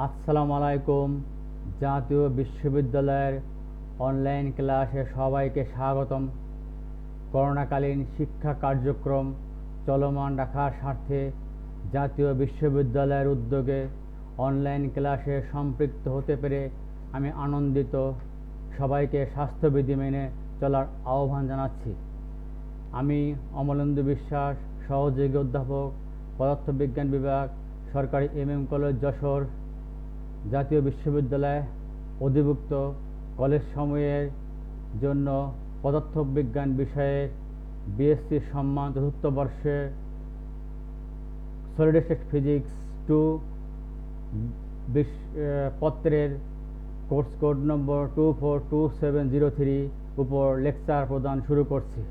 আসসালামু আলাইকুম। জাতীয় বিশ্ববিদ্যালয়ের অনলাইন ক্লাসে সবাইকে স্বাগতম। করোনাকালীন শিক্ষা কার্যক্রম চলমান রাখার স্বার্থে জাতীয় বিশ্ববিদ্যালয়ের উদ্যোগে অনলাইন ক্লাসে সম্পৃক্ত হতে পেরে আমি আনন্দিত। সবাইকে স্বাস্থ্যবিধি মেনে চলার আহ্বান জানাচ্ছি। আমি অমলেন্দু বিশ্বাস, সহযোগী অধ্যাপক, পদার্থবিজ্ঞান বিভাগ, সরকারি কলেজ যশোর, জাতীয় বিশ্ববিদ্যালয় অধিভুক্ত কলেজসমূহের জন্য পদার্থবিজ্ঞান বিষয়ে বিএসসি সম্মান চতুর্থ বর্ষে সলিড স্টেট ফিজিক্স 2 পত্রের কোর্স কোড নম্বর 242703 উপর লেকচার প্রদান শুরু করছি।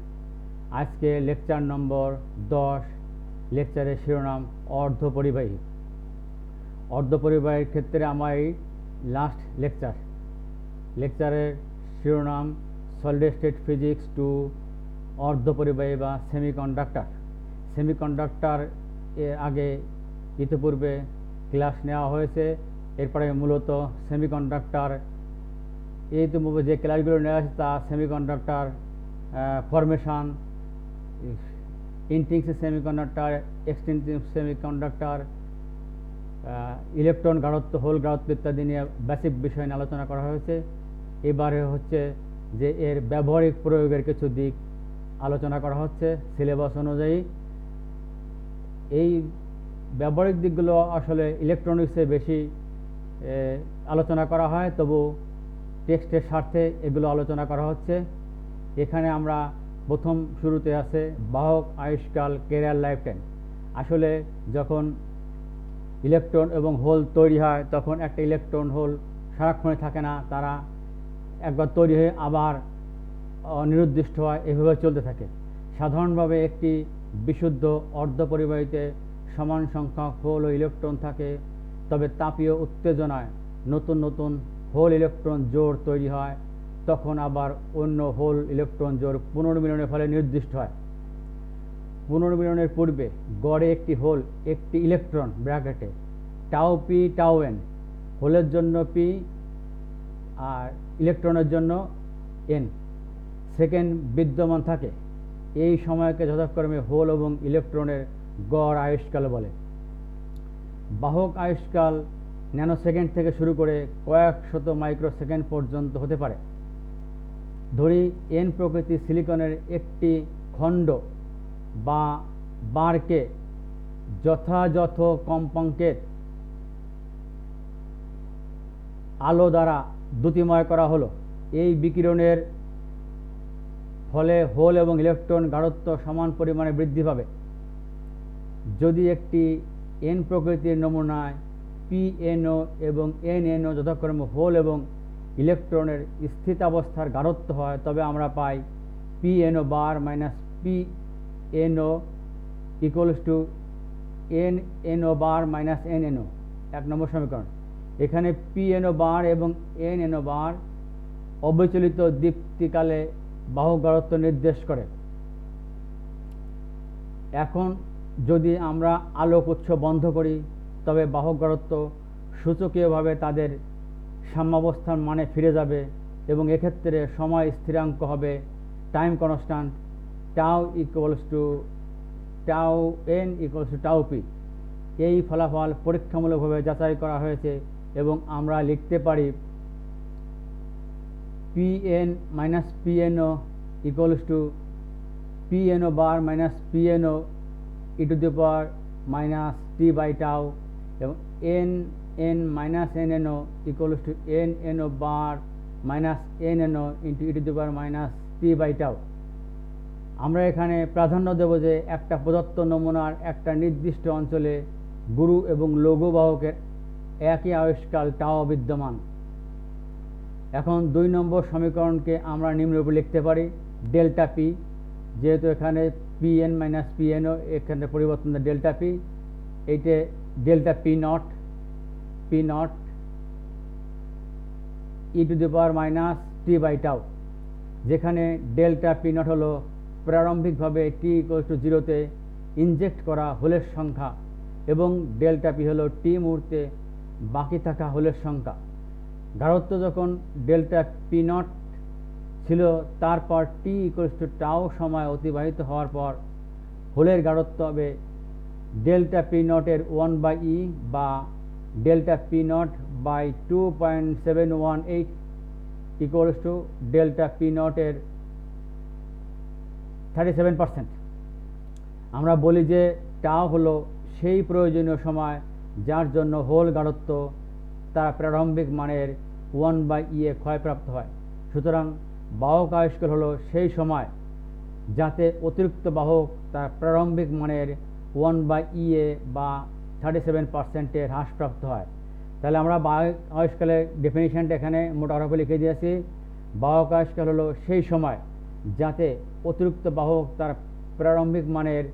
আজকে লেকচার নম্বর 10। লেকচারের শিরোনাম অর্ধপরিবাহী। অর্ধপরিবাহীর ক্ষেত্রে আমার এই লাস্ট লেকচারের শিরোনাম সলিড স্টেট ফিজিক্স 2 অর্ধপরিবাহী বা সেমিকন্ডাক্টর এর আগে ইতিপূর্বে ক্লাস নেওয়া হয়েছে। এরপরে মূলত সেমিকন্ডাক্টর ইতিপূর্বে যে ক্লাসগুলো নেওয়া হয়েছে তা semiconductor formation, intrinsic semiconductor, extrinsic semiconductor, electron গাঢ়ত্ব, হোল গাঢ়ত্ব ইত্যাদি নিয়ে বেসিক বিষয় নিয়ে আলোচনা করা হয়েছে। এবারে হচ্ছে যে এর ব্যবহারিক প্রয়োগের কিছু দিক আলোচনা করা হচ্ছে সিলেবাস অনুযায়ী। এই ব্যবহারিক দিকগুলো আসলে ইলেকট্রনিক্সে বেশি আলোচনা করা হয়, তবু টেক্সটের স্বার্থে এগুলো আলোচনা করা হচ্ছে। এখানে আমরা প্রথম শুরুতে আছে বাহক আয়ুষ্কাল, ক্যারিয়ার লাইফ টাইম। আসলে যখন ইলেকট্রন এবং হোল তৈরি হয় তখন একটা ইলেকট্রন হোল সারাক্ষণে থাকে না, তারা একবার তৈরি হয়ে আবার অনির্দিষ্ট হয়, এভাবে চলতে থাকে। সাধারণভাবে একটি বিশুদ্ধ অর্ধপরিবাহীতে সমান সংখ্যক হোল ও ইলেকট্রন থাকে, তবে তাপীয় উত্তেজনায় নতুন নতুন হোল ইলেকট্রন জোড় তৈরি হয়, তখন আবার অন্য হোল ইলেকট্রন জোড় পুনর্মিলনের ফলে নির্দিষ্ট হয়। পুনর্মিলনের পূর্বে গড়ে একটি হোল একটি ইলেকট্রন ব্র্যাকেটে টাউ পি টাউ এন, হোলের জন্য পি আর ইলেকট্রনের জন্য এন সেকেন্ড বিদ্যমান থাকে। এই সময়কে যথাক্রমে হোল এবং ইলেকট্রনের গড় আয়ুষ্কাল বলে। বাহক আয়ুষ্কাল ন্যানোসেকেন্ড থেকে শুরু করে কয়েক শত মাইক্রোসেকেন্ড পর্যন্ত হতে পারে। ধরি এন প্রকৃতির সিলিকনের একটি খণ্ড বা বারকে যথাযথ কম্পাঙ্কের আলো দ্বারা দ্যুতিময় করা হলো। এই বিকিরণের ফলে হোল এবং ইলেকট্রন গাঢ়ত্ব সমান পরিমাণে বৃদ্ধি পাবে। যদি একটি এন প্রকৃতির নমুনায় পিএনও এবং এনএনও যথাক্রমে হোল এবং ইলেকট্রনের স্থিতাবস্থার গাঢ়ত্ব হয়, তবে আমরা পাই PNO bar minus PNO equals to NNO bar minus NNO, 1 নম্বর সমীকরণ। এখানে পিএনও বার এবং এনএনও বার অবিচলিত দীপ্তিকালে বাহক গাঢ়ত্ব নির্দেশ করে। এখন যদি আমরা আলোক উৎস বন্ধ করি তবে বাহক গাঢ়ত্ব সূচকীয়ভাবে তাদের সাম্যাবস্থান মানে ফিরে যাবে এবং এক্ষেত্রে সময় স্থিরাঙ্ক হবে time constant tau equals to tau N equals to tau P. এই ফলাফল পরীক্ষামূলকভাবে যাচাই করা হয়েছে এবং আমরা লিখতে পারি PN minus PNO equals to PNO bar minus PNO e to the power minus T by tau এবং N N minus NNO equals to NNO bar minus NNO into e to the power minus T by tau. আমরা এখানে প্রাধান্য দেব যে একটা প্রদত্ত নমুনার একটা নির্দিষ্ট অঞ্চলে গুরু এবং লঘু বাহকের একই আয়ুষ্কাল টাও বিদ্যমান। এখন 2 নম্বর সমীকরণকে আমরা নিম্নরূপে লিখতে পারি ডেল্টা পি, যেহেতু এখানে পিএন মাইনাস পিএনও এখানে পরিবর্তন ডেল্টা পি, এইটে delta P not E to the power minus T by tau, যেখানে ডেল্টা পি নট হলো প্রারম্ভিকভাবে টি ইকুয়াল টু 0-তে ইনজেক্ট করা হোলের সংখ্যা এবং ডেল্টা পি হলো টি মুহূর্তে বাকি থাকা হোলের সংখ্যা। গাঢ়ত্ব যখন ডেল্টা পি নট ছিল, তারপর টি ইকুয়ালস টু টাউ সময় অতিবাহিত হওয়ার পর হোলের গাঢ়ত্ব হবে ডেল্টা পি নটের 1/e বা delta P naught by 2.718 equals to delta P নটের 37%। আমরা বলি যে টাও হলো সেই প্রয়োজনীয় সময় যার জন্য হোল গাঢ়ত্ব তার প্রারম্ভিক মানের 1/e এ ক্ষয়প্রাপ্ত হয়। সুতরাং বাহক আয়ুষ্কাল হলো সেই সময় যাতে অতিরিক্ত বাহক তার প্রারম্ভিক মানের 1/e এ বা 37% হ্রাসপ্রাপ্ত হয়। তাহলে আমরা বাহক আয়ুষ্কালের ডেফিনিশনটা এখানে মোটামুটি লিখে দিয়েছি। বাহক আয়ুষ্কাল হলো সেই সময় যাতে অতিরিক্ত বাহক তার প্রারম্ভিক মানের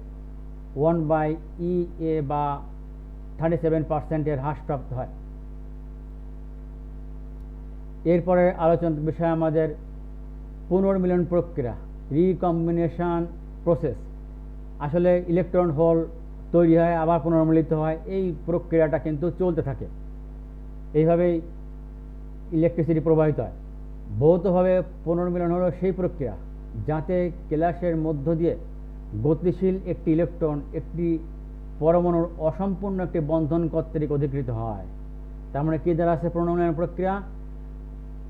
1/e এ বা 37% হ্রাসপ্রাপ্ত হয়। এরপরে আলোচনার বিষয় আমাদের পুনর্মিলন প্রক্রিয়া, রিকম্বিনেশন প্রসেস। আসলে ইলেকট্রন হোল তৈরি হয় আবার পুনর্মিলিত হয়, এই প্রক্রিয়াটা কিন্তু চলতে থাকে। এইভাবেই ইলেকট্রিসিটি প্রবাহিত হয়। ভৌতভাবে পুনর্মিলন হলো সেই প্রক্রিয়া যাতে কেলাসের মধ্য দিয়ে গতিশীল একটি ইলেকট্রন একটি পরমাণুর অসম্পূর্ণ একটি বন্ধন কর্তৃক অধিকৃত হয়। তার মানে কী দাঁড়াচ্ছে পুনর্মিলন প্রক্রিয়া?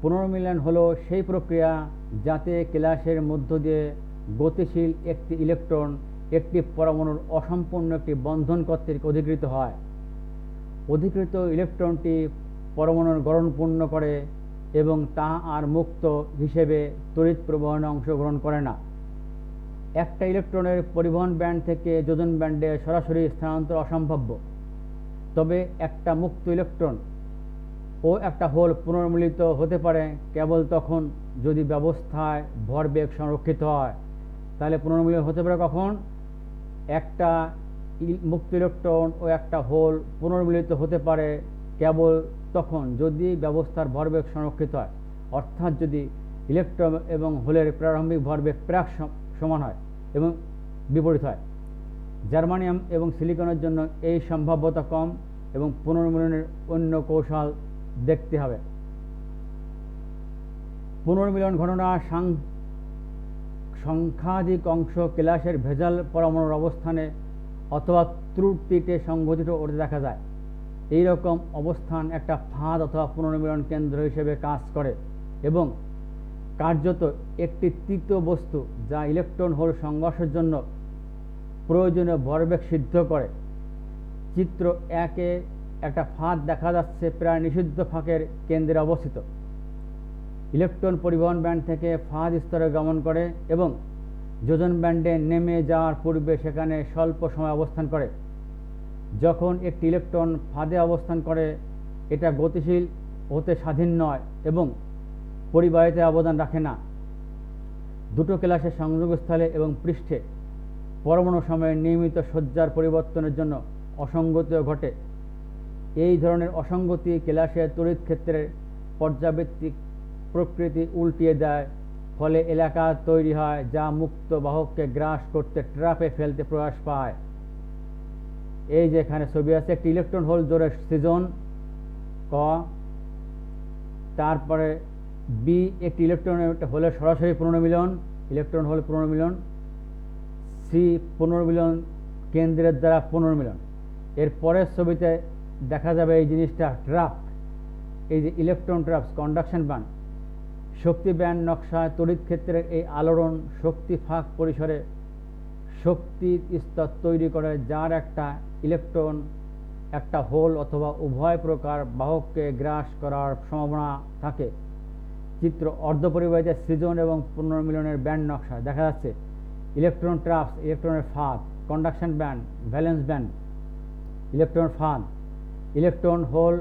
পুনর্মিলন হলো সেই প্রক্রিয়া যাতে কেলাসের মধ্য দিয়ে গতিশীল একটি ইলেকট্রন একটি পরমাণুর অসম্পূর্ণ একটি বন্ধন কর্তৃক অধিকৃত হয়। অধিকৃত ইলেকট্রনটি পরমাণুর গড়ন পূর্ণ করে এবং তা আর মুক্ত হিসেবে তড়িৎ প্রবাহনে অংশগ্রহণ করে না। একটা ইলেকট্রনের পরিবহন ব্যান্ড থেকে যোজন ব্যান্ডে সরাসরি স্থানান্তর অসম্ভাব্য। তবে একটা মুক্ত ইলেকট্রন ও একটা হোল পুনর্মিলিত হতে পারে কেবল তখন যদি ব্যবস্থায় ভরবেগ সংরক্ষিত হয়। তাহলে পুনর্মিলন হতে পারে কখন? একটা মুক্ত ইলেকট্রন ও একটা হোল পুনর্মিলিত হতে পারে কেবল তখন যদি ব্যবস্থার ভরবেগ সংরক্ষিত হয়, অর্থাৎ যদি ইলেকট্রন এবং হোলের প্রারম্ভিক ভরবেগ প্রাক সমান হয় এবং বিপরীত হয়। জার্মানিয়াম এবং সিলিকনের জন্য এই সম্ভাব্যতা কম এবং পুনর্মিলনের অন্য কৌশল দেখতে হবে। পুনর্মিলন ঘটনা সংখ্যাধিক অংশ কেলাসের ভেজাল পরমাণুর অবস্থানে অথবা ত্রুটিতে সংঘটিত হতে দেখা যায়। এই রকম অবস্থান একটা ফাঁদ অথবা পুনর্মিলন কেন্দ্র হিসেবে কাজ করে এবং কার্যত একটি তৃতীয় বস্তু যা ইলেকট্রন হোল সংঘর্ষের জন্য প্রয়োজনীয় ভরবেগ সিদ্ধ করে। চিত্র 1-এ একটা ফাঁদ দেখা যাচ্ছে প্রায় নিষিদ্ধ ফাঁকের কেন্দ্রে অবস্থিত। ইলেকট্রন পরিবহন ব্যান্ড থেকে ফাঁদ স্তরে গমন করে এবং যোজন ব্যান্ডে নেমে যাওয়ার পূর্বে সেখানে স্বল্প সময় অবস্থান করে। যখন একটি ইলেকট্রন ফাঁদে অবস্থান করে, এটা গতিশীল হতে স্বাধীন নয় এবং পরিবাহিতে অবদান রাখে না। দুটো কেলাসের সংযোগস্থলে এবং পৃষ্ঠে পরমাণু সময়ে নিয়মিত সজ্জার পরিবর্তনের জন্য অসঙ্গতিও ঘটে। এই ধরনের অসঙ্গতি কেলাসের তড়িৎ ক্ষেত্রের পর্যাবৃত্তিক প্রকৃতি উল্টিয়ে দেয়, ফলে এলাকা তৈরি হয় যা মুক্ত বাহককে গ্রাস করতে ট্র্যাপে ফেলতে প্রয়াস পায়। এই যে এখানে ছবি আছে, একটি ইলেকট্রন হোল জোড়ে সৃজন ক, তারপরে বি একটি ইলেকট্রনের হোলের সরাসরি পুনর্মিলন, ইলেকট্রন হোল পুনর্মিলন, সি পুনর্মিলন কেন্দ্রের দ্বারা পুনর্মিলন। এর পরের ছবিতে দেখা যাবে এই জিনিসটা ট্র্যাপ, এই যে ইলেকট্রন ট্র্যাপস কন্ডাকশন ব্যান্ড। শক্তি ব্যান্ড নকশায় তড়িৎ ক্ষেত্রের এই আলোড়ন শক্তি ফাঁক পরিসরে শক্তির স্তর তৈরি করে যার একটা ইলেকট্রন একটা হোল অথবা উভয় প্রকার বাহককে গ্রাস করার সম্ভাবনা থাকে। চিত্র অর্ধপরিবাহিত সৃজন এবং পুনর্মিলনের ব্যান্ড নকশা দেখা যাচ্ছে ইলেকট্রন ট্র্যাপস, ইলেকট্রনের ফাঁদ, conduction band, valence band, electron ফাঁদ, ইলেকট্রন হোল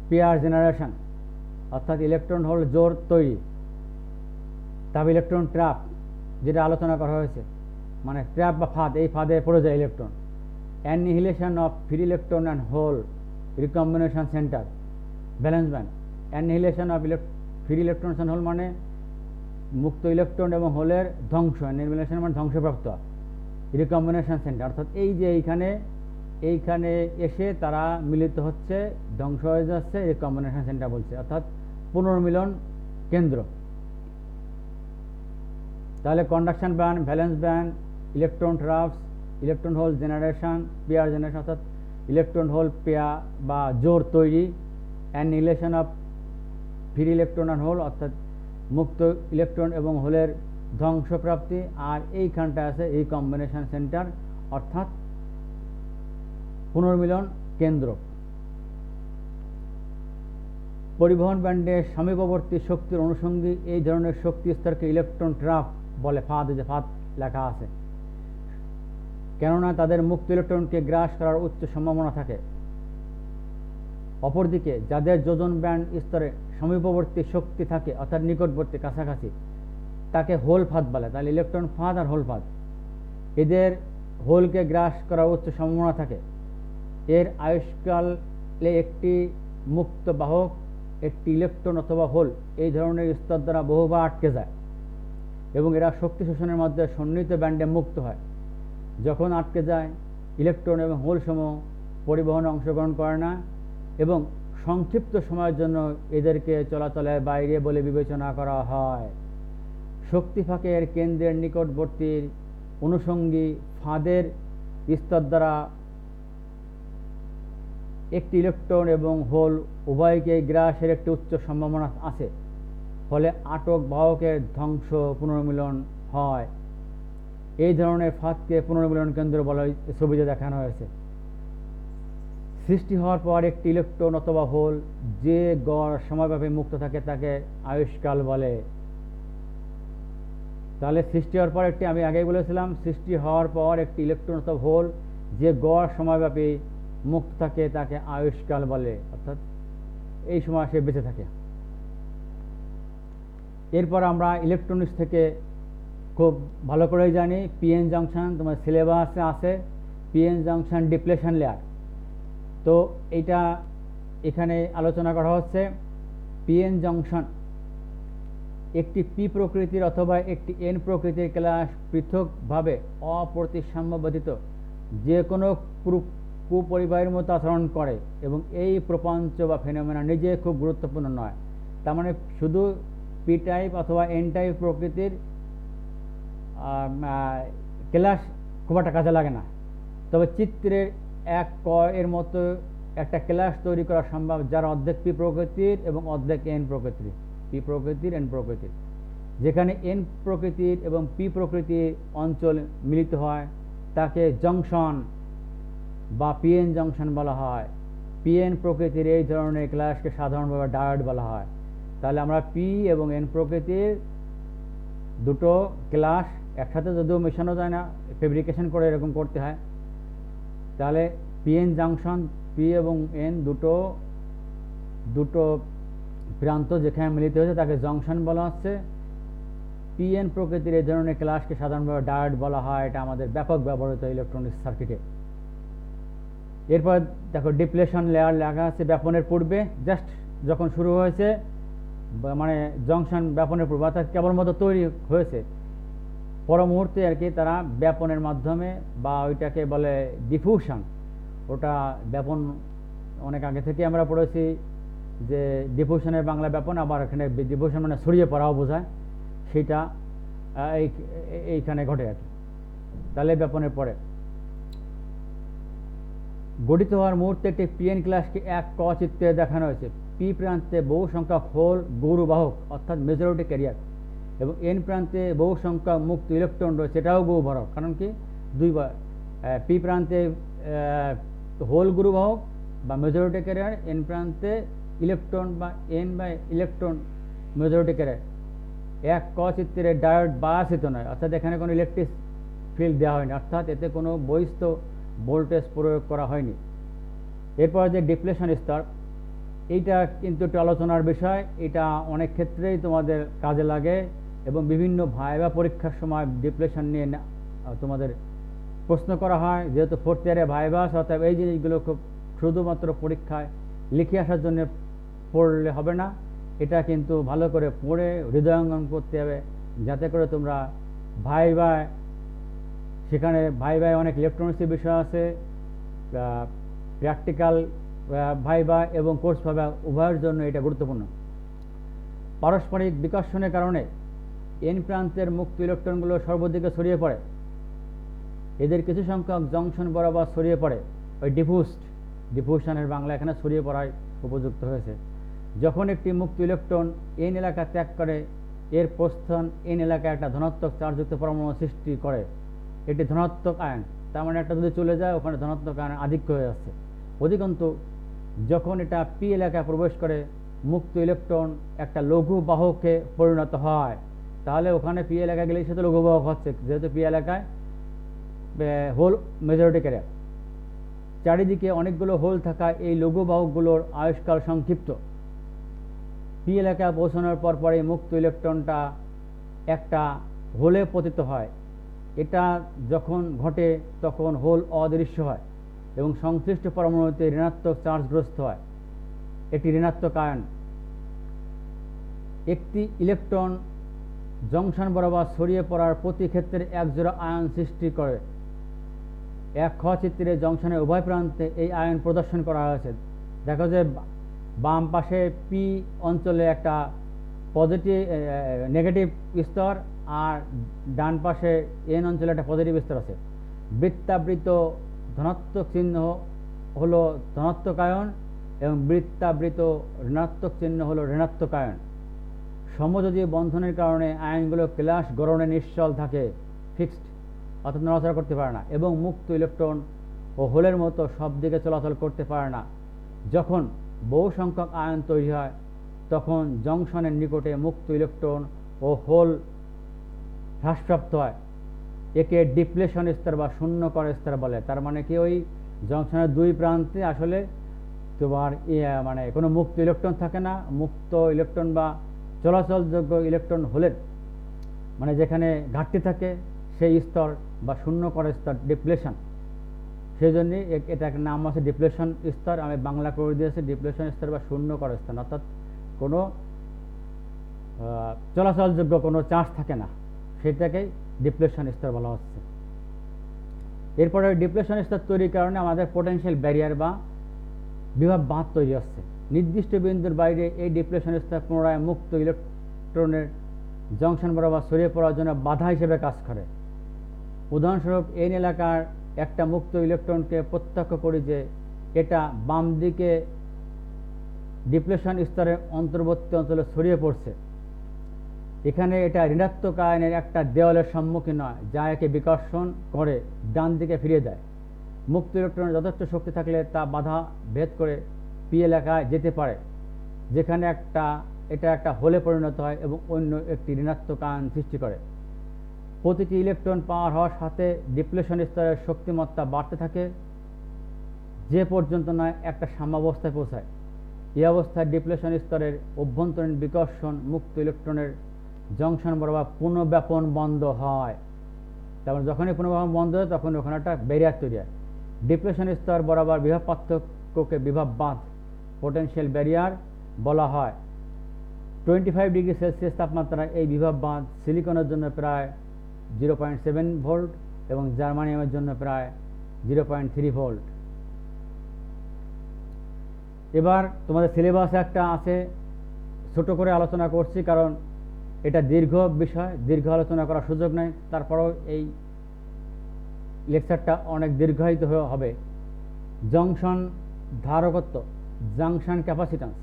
পেয়ার জেনারেশন অর্থাৎ ইলেকট্রন হোল জোড় তৈরি, তবে ইলেকট্রন ট্র্যাপ যেটা আলোচনা করা হয়েছে, মানে ট্র্যাপ বা ফাঁদ, এই ফাঁদে পড়ে যায় electron. Annihilation of free electron and hole recombination centre, valence band. Annihilation of free electron and hole মানে মুক্ত ইলেকট্রন এবং হোলের ধ্বংস, অ্যানিহিলেশন মানে ধ্বংসপ্রাপ্ত, রিকম্বিনেশন সেন্টার অর্থাৎ এই যে এইখানে এইখানে এসে তারা মিলিত হচ্ছে, ধ্বংস হয়ে যাচ্ছে, এই কম্বিনেশন সেন্টার বলছে, অর্থাৎ পুনর্মিলন কেন্দ্র। তাহলে conduction band, valence band, electron traps, electron hole generation, pair generation অর্থাৎ ইলেকট্রন হোল পেয়ার বা জোড় তৈরি, অ্যানিহিলেশন অফ ফ্রি ইলেকট্রন আর হোল অর্থাৎ মুক্ত ইলেকট্রন এবং হোলের ধ্বংসপ্রাপ্তি। আর এইখানটা আছে এই কম্বিনেশন সেন্টার অর্থাৎ পুনর্মিলন কেন্দ্র। পরিবহন ব্যান্ডের সমীপবর্তী শক্তির অনুষঙ্গী এই ধরনের শক্তি স্তরকে ইলেকট্রন ট্রাফ বলে। ফাঁদ, যে ফাঁদ লেখা আছে, কেননা তাদের মুক্ত ইলেকট্রনকে গ্রাস করার উচ্চ সম্ভাবনা থাকে। অপরদিকে যাদের যোজন ব্যান্ড স্তরে সমীপবর্তী শক্তি থাকে অর্থাৎ নিকটবর্তী, কাছাকাছি, তাকে হোল ফাঁদ বলে। তাহলে ইলেকট্রন ফাঁদ আর হোল ফাঁদ, এদের হোলকে গ্রাস করার উচ্চ সম্ভাবনা থাকে। এর আয়ুষ্কালে একটি মুক্ত বাহক একটি ইলেকট্রন অথবা হোল এই ধরনের স্তর দ্বারা বহুবার আটকে যায় এবং এরা শক্তি শোষণের মধ্যে সন্নিহিত ব্যান্ডে মুক্ত হয়। যখন আটকে যায়, ইলেকট্রন এবং হোল সমূহ পরিবহনে অংশগ্রহণ করে না এবং সংক্ষিপ্ত সময়ের জন্য এদেরকে চলাচলের বাইরে বলে বিবেচনা করা হয়। শক্তি ফাঁকের কেন্দ্রের নিকটবর্তী অনুষঙ্গী ফাঁদের স্তর দ্বারা একটি ইলেকট্রন এবং হোল উভয়কে গ্রাসের একটি উচ্চ সম্ভাবনা আছে, ফলে আটক বাহকের ধ্বংস পুনর্মিলন হয়। এই ধরনের ফাঁদকে পুনর্মিলন কেন্দ্র বলা ছবিতে দেখানো হয়েছে। সৃষ্টি হওয়ার পর একটি ইলেকট্রন অথবা হোল যে গড় সময়ব্যাপী মুক্ত থাকে তাকে আয়ুষ্কাল বলে। তাহলে সৃষ্টি হওয়ার পর একটি, আমি আগেই বলেছিলাম, সৃষ্টি হওয়ার পর একটি ইলেকট্রন অথবা হোল যে গড় সময়ব্যাপী মুক্ত থাকে তাকে আয়ুষ্কাল বলে, অর্থাৎ এই সময় সে বেঁচে থাকে। এরপর আমরা ইলেকট্রনিক্স থেকে খুব ভালো করেই জানি পিএন জাংশন, তোমার সিলেবাসে আছে পিএন জাংশন ডিপ্লেশন লেয়ার। তো এটা এখানে আলোচনা করা হচ্ছে। পিএন জংশন একটি পি প্রকৃতির অথবা একটি এন প্রকৃতির ক্লাস পৃথকভাবে অপ্রতিসাম্য ব্যতীত যে কোনো কুপরিবাহীর মতো আচরণ করে এবং এই প্রপঞ্চ বা ফেনোমেনা নিজে খুব গুরুত্বপূর্ণ নয়। তার মানে শুধু পি টাইপ অথবা এন টাইপ প্রকৃতির ক্লাস খুব একটা কাজে লাগে না, তবে চিত্রের এক ক এর মতো একটা ক্লাস তৈরি করা সম্ভব যার অর্ধেক পি প্রকৃতির এবং অর্ধেক এন প্রকৃতির, পি প্রকৃতির এন প্রকৃতির। যেখানে এন প্রকৃতির এবং পি প্রকৃতির অঞ্চল মিলিত হয় তাকে জংশন বা পিএন জংশন বলা হয়। পিএন প্রকৃতির এই ধরনের ক্লাসকে সাধারণভাবে ডায়োড বলা হয়। তাহলে আমরা পি এবং এন প্রকৃতির দুটো ক্লাস একসাথে যদিও মেশানো যায় না, ফেব্রিকেশন করে এরকম করতে হয়, তাহলে পিএন জাংশন, পি এবং এন দুটো প্রান্ত যেখানে মিলিত হয়েছে তাকে জংশন বলা হচ্ছে। পিএন প্রকৃতির এই ধরনের ক্লাসকে সাধারণভাবে ডায়োড বলা হয়। এটা আমাদের ব্যাপক ব্যবহৃত ইলেকট্রনিক্স সার্কিটে। এরপর দেখো ডিপ্লেশন লেয়ার লেখা আছে ব্যাপনের পূর্বে, জাস্ট যখন শুরু হয়েছে মানে জংশন ব্যাপনের পূর্বে অর্থাৎ কেবলমাত্র তৈরি হয়েছে, পর মুহূর্তে আর কি তারা ব্যাপনের মাধ্যমে বা ওইটাকে বলে ডিফিউশন, ওটা ব্যাপন অনেক আগে থেকে আমরা পড়েছি যে ডিফিউশনের বাংলা ব্যাপন, আবার এখানে ডিফিউশন মানে ছড়িয়ে পড়াও বোঝায়, সেটা এইখানে ঘটে আর কি। তাহলে ব্যাপনের পরে গঠিত হওয়ার মুহূর্তে একটি পিএন ক্লাসকে এক ক চিত্রে দেখানো হয়েছে। পি প্রান্তে বহু সংখ্যক হোল গৌরবাহক অর্থাৎ মেজরিটি ক্যারিয়ার এবং এন প্রান্তে বহু সংখ্যক মুক্ত ইলেকট্রন রয়েছে, এটাও গৌরবাহক। কারণ কি দুইবার পি প্রান্তে হোল গৌরবাহক বা মেজরিটি ক্যারিয়ার, এন প্রান্তে ইলেকট্রন বা এন বা ইলেকট্রন মেজরিটি ক্যারিয়ার। এক ক চিত্রে ডায়োড বায়াসিত নয়, অর্থাৎ এখানে কোনো ইলেকট্রিক ফিল্ড দেওয়া হয়নি, অর্থাৎ এতে কোনো বহিস্থ ভোল্টেজ প্রয়োগ করা হয়নি। এরপর যে ডিপ্লেশন স্তর, এইটা কিন্তু একটু আলোচনার বিষয়। এটা অনেক ক্ষেত্রেই তোমাদের কাজে লাগে এবং বিভিন্ন ভাইভা পরীক্ষার সময় ডিপ্লেশন নিয়ে তোমাদের প্রশ্ন করা হয়। যেহেতু ফোর্থ ইয়ারে ভাইভা, অর্থাৎ এই জিনিসগুলো খুব শুধুমাত্র পরীক্ষায় লিখে আসার জন্য পড়লে হবে না, এটা কিন্তু ভালো করে পড়ে হৃদয়ঙ্গম করতে হবে, যাতে করে তোমরা ভাইভায়, সেখানে ভাইভায় অনেক ইলেকট্রনিক্সের বিষয় আছে, প্র্যাকটিক্যাল ভাইবা এবং কোর্স ভাইবা উভয়ের জন্য এটা গুরুত্বপূর্ণ। পারস্পরিক বিকর্ষণের কারণে এন প্রান্তের মুক্ত ইলেকট্রনগুলো সর্বদিকে ছড়িয়ে পড়ে। এদের কিছু সংখ্যক জংশন বরাবর ছড়িয়ে পড়ে, ওই ডিফিউশনের বাংলা এখানে ছড়িয়ে পড়ায় উপযুক্ত হয়েছে। যখন একটি মুক্ত ইলেকট্রন এন এলাকা ত্যাগ করে, এর প্রস্থান এন এলাকায় একটা ধনাত্মক চার্জযুক্ত পরমাণু সৃষ্টি করে। এটি ধনাত্মক আয়ন, তার মানে একটা যদি চলে যায় ওখানে ধনাত্মক আয়ন আধিক্য হয়ে যাচ্ছে। অধিকন্তু যখন এটা পি এলাকায় প্রবেশ করে, মুক্ত ইলেকট্রন একটা লঘু বাহকে পরিণত হয়। তাহলে ওখানে পি এলাকায় গেলে সেটা লঘু বাহক হচ্ছে, যেহেতু পি এলাকায় হোল মেজরিটি ক্যারিয়ার। চারিদিকে অনেকগুলো হোল থাকা এই লঘু বাহকগুলোর আয়ুষ্কাল সংক্ষিপ্ত। পি এলাকায় পৌঁছানোর পরই মুক্ত ইলেকট্রনটা একটা হোলে পতিত হয়। এটা যখন ঘটে তখন হোল অদৃশ্য হয় এবং সংশ্লিষ্ট পরমাণুতে ঋণাত্মক চার্জগ্রস্ত হয়। একটি ঋণাত্মক আয়ন একটি ইলেকট্রন জংশন বরাবর ছড়িয়ে পড়ার প্রতি ক্ষেত্রে একজোড়া আয়ন সৃষ্টি করে। এক খ চিত্রে জংশনের উভয় প্রান্তে এই আয়ন প্রদর্শন করা হয়েছে। দেখো যে বাম পাশে পি অঞ্চলে একটা পজিটিভ নেগেটিভ স্তর আর ডান পাশে এন অঞ্চলে একটা পজিটিভ স্তর আছে। বৃত্তাবৃত ধনাত্মক চিহ্ন হলো ধনাত্মক আয়ন এবং বৃত্তাবৃত ঋণাত্মক চিহ্ন হলো ঋণাত্মক আয়ন। সমযোজী বন্ধনের কারণে আয়নগুলো ক্লাস গড়নে নিশ্চল থাকে, ফিক্সড, অর্থাৎ নড়াচড়া করতে পারে না এবং মুক্ত ইলেকট্রন ও হোলের মতো সব দিকে চলাচল করতে পারে না। যখন বহু সংখ্যক আয়ন তৈরি হয় তখন জংশনের নিকটে মুক্ত ইলেকট্রন ও হোল হ্রাসপ্রাপ্ত হয়। একে ডিপ্লেশন স্তর বা শূন্যকর স্তর বলে। তার মানে কি, ওই জংশনের দুই প্রান্তে আসলে তোমার মানে কোনো মুক্ত ইলেকট্রন থাকে না। মুক্ত ইলেকট্রন বা চলাচলযোগ্য ইলেকট্রন হলে মানে যেখানে ঘাটতি থাকে সেই স্তর বা শূন্যকর স্তর ডিপ্লেশন। সেই জন্যই এটার নাম আছে ডিপ্লেশন স্তর। আমি বাংলা করে দিয়েছি ডিপ্লেশন স্তর বা শূন্যকর স্তর, অর্থাৎ কোনো চলাচলযোগ্য কোনো চার্জ থাকে না, সেটাকেই ডিপ্লেশন স্তর বলা হচ্ছে। এরপরে ডিপ্লেশন স্তর তৈরির কারণে আমাদের পোটেনশিয়াল ব্যারিয়ার বা বিভব বাঁধ তৈরি হচ্ছে। নির্দিষ্ট বিন্দুর বাইরে এই ডিপ্লেশন স্তর পুনরায় মুক্ত ইলেকট্রনের জংশন বরাবর ছড়িয়ে পড়ার জন্য বাধা হিসেবে কাজ করে। উদাহরণস্বরূপ এন এলাকার একটা মুক্ত ইলেকট্রনকে প্রত্যক্ষ করি যে এটা বাম দিকে ডিপ্লেশন স্তরের অন্তর্বর্তী অঞ্চলে ছড়িয়ে পড়ছে। এখানে এটা ঋণাত্মক আয়নের একটা দেওয়ালের সম্মুখীন হয় যা একে বিকর্ষণ করে ডান দিকে ফিরিয়ে দেয়। মুক্ত ইলেকট্রনের যথেষ্ট শক্তি থাকলে তা বাধা ভেদ করে পি এলাকায় যেতে পারে, যেখানে এটা একটা হোলে পরিণত হয় এবং অন্য একটি ঋণাত্মক আয়ন সৃষ্টি করে। প্রতিটি ইলেকট্রন পাওয়ার হওয়ার সাথে ডিপ্লেশন স্তরের শক্তিমত্তা বাড়তে থাকে যে পর্যন্ত নয় একটা সাম্যাবস্থায় পৌঁছায়। এই অবস্থায় ডিপ্লেশন স্তরের অভ্যন্তরীণ বিকর্ষণ মুক্ত ইলেকট্রনের জংশন বরাবর পুনঃব্যাপন বন্ধ হয়। তারপর যখনই পুনঃব্যাপন বন্ধ হয় তখন ওখানে একটা ব্যারিয়ার তৈরি হয়। ডিপ্লেশন স্তর বরাবর বিভব পার্থক্যকে বিভব বাঁধ পোটেনশিয়াল ব্যারিয়ার বলা হয়। 25 ডিগ্রি সেলসিয়াস তাপমাত্রায় এই বিভব বাঁধ সিলিকনের জন্য প্রায় 0.7 ভোল্ট এবং জার্মানিয়ামের জন্য প্রায় 0.3 ভোল্ট। এবার তোমাদের সিলেবাসে একটা আছে, ছোট করে আলোচনা করছি কারণ এটা দীর্ঘ বিষয়, দীর্ঘ আলোচনা করার সুযোগ নেই। তারপরেও এই লেকচারটা অনেক দীর্ঘায়িত হবে। জংশন ধারকত্ব, জাংশন ক্যাপাসিট্যান্স।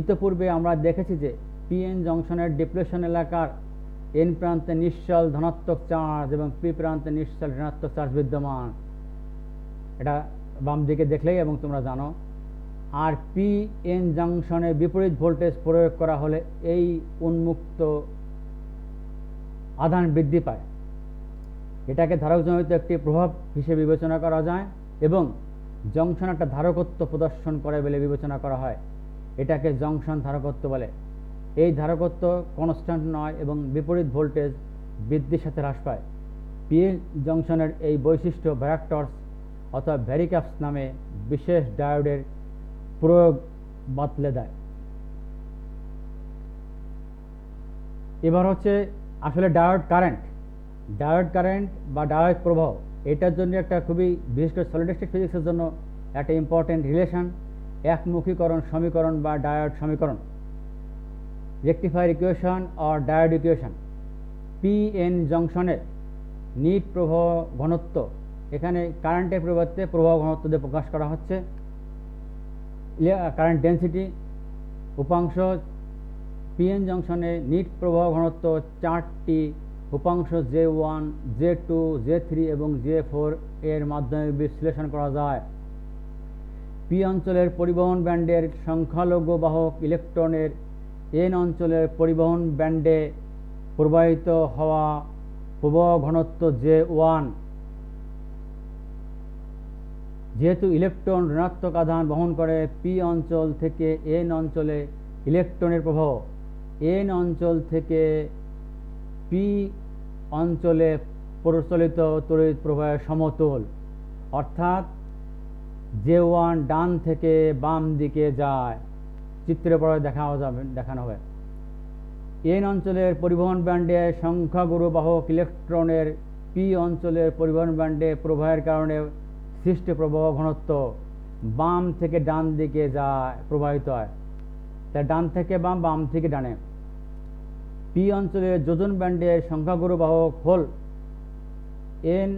ইতিপূর্বে আমরা দেখেছি যে পিএন জংশনের ডিপ্লেশন এলাকার এন প্রান্তে নিশ্চল ধনাত্মক চার্জ এবং পি প্রান্তে নিশ্চল ঋণাত্মক চার্জ বিদ্যমান। এটা বাম দিকে দেখলেই এবং তোমরা জানো। আর পি এন জংশনে বিপরীত ভোল্টেজ প্রয়োগ করা হলে এই উন্মুক্ত আধান বৃদ্ধি পায়। এটাকে ধারকজনিত একটি প্রভাব হিসেবে বিবেচনা করা যায় এবং জংশন একটা ধারকত্ব প্রদর্শন করে বলে বিবেচনা করা হয়। এটাকে জংশন ধারকত্ব বলে। এই ধারকত্ব কনস্ট্যান্ট নয় এবং বিপরীত ভোল্টেজ বৃদ্ধির সাথে হ্রাস পায়। পিএন জংশনের এই বৈশিষ্ট্য ভ্যারাক্টরস অথবা ভ্যারিক্যাপস নামে বিশেষ ডায়োডের প্রয়োগ বাতলে দেয়। এবার হচ্ছে আসলে ডায়োড কারেন্ট বা ডায়োড প্রবাহ। এটার জন্য একটা খুবই বিশিষ্ট সলিড স্টেট ফিজিক্সের জন্য একটা ইম্পর্টেন্ট রিলেশন একমুখীকরণ সমীকরণ বা ডায়োড সমীকরণ, rectifier equation or diode equation. P N জংশনের নিট প্রবাহ ঘনত্ব, এখানে কারেন্টের পরিবর্তে প্রবাহ ঘনত্ব দিয়ে প্রকাশ করা হচ্ছে। কারেন্ট ডেন্সিটি উপাংশ পিএন জংশনে নিট প্রবাহ ঘনত্ব 4টি উপাংশ J1, J2, J3 এবং J4 এর মাধ্যমে বিশ্লেষণ করা যায়। পি অঞ্চলের পরিবহন ব্যান্ডের সংখ্যালঘু বাহক ইলেকট্রনের এন অঞ্চলের পরিবহন ব্যান্ডে প্রবাহিত হওয়া প্রবাহ ঘনত্ব J1। যেহেতু ইলেকট্রন ঋণাত্মক আধান বহন করে, পি অঞ্চল থেকে এন অঞ্চলে ইলেকট্রনের প্রবাহ এন অঞ্চল থেকে পি অঞ্চলে প্রচলিত তড়িৎ প্রবাহের সমতুল, অর্থাৎ J1 ডান থেকে বাম দিকে যায়। চিত্রে পরে দেখানো হবে। এন অঞ্চলের পরিবহন ব্যান্ডে সংখ্যাগুরু বাহক ইলেকট্রনের পি অঞ্চলের পরিবহন ব্যান্ডে প্রবাহের কারণে সৃষ্ট প্রবাহ ঘনত্ব বাম থেকে ডান দিকে যায়, প্রবাহিত হয়। তাই ডান থেকে বাম, বাম থেকে ডানে। পি অঞ্চলের যোজন ব্যান্ডের সংখ্যাগুরু বাহক হল এন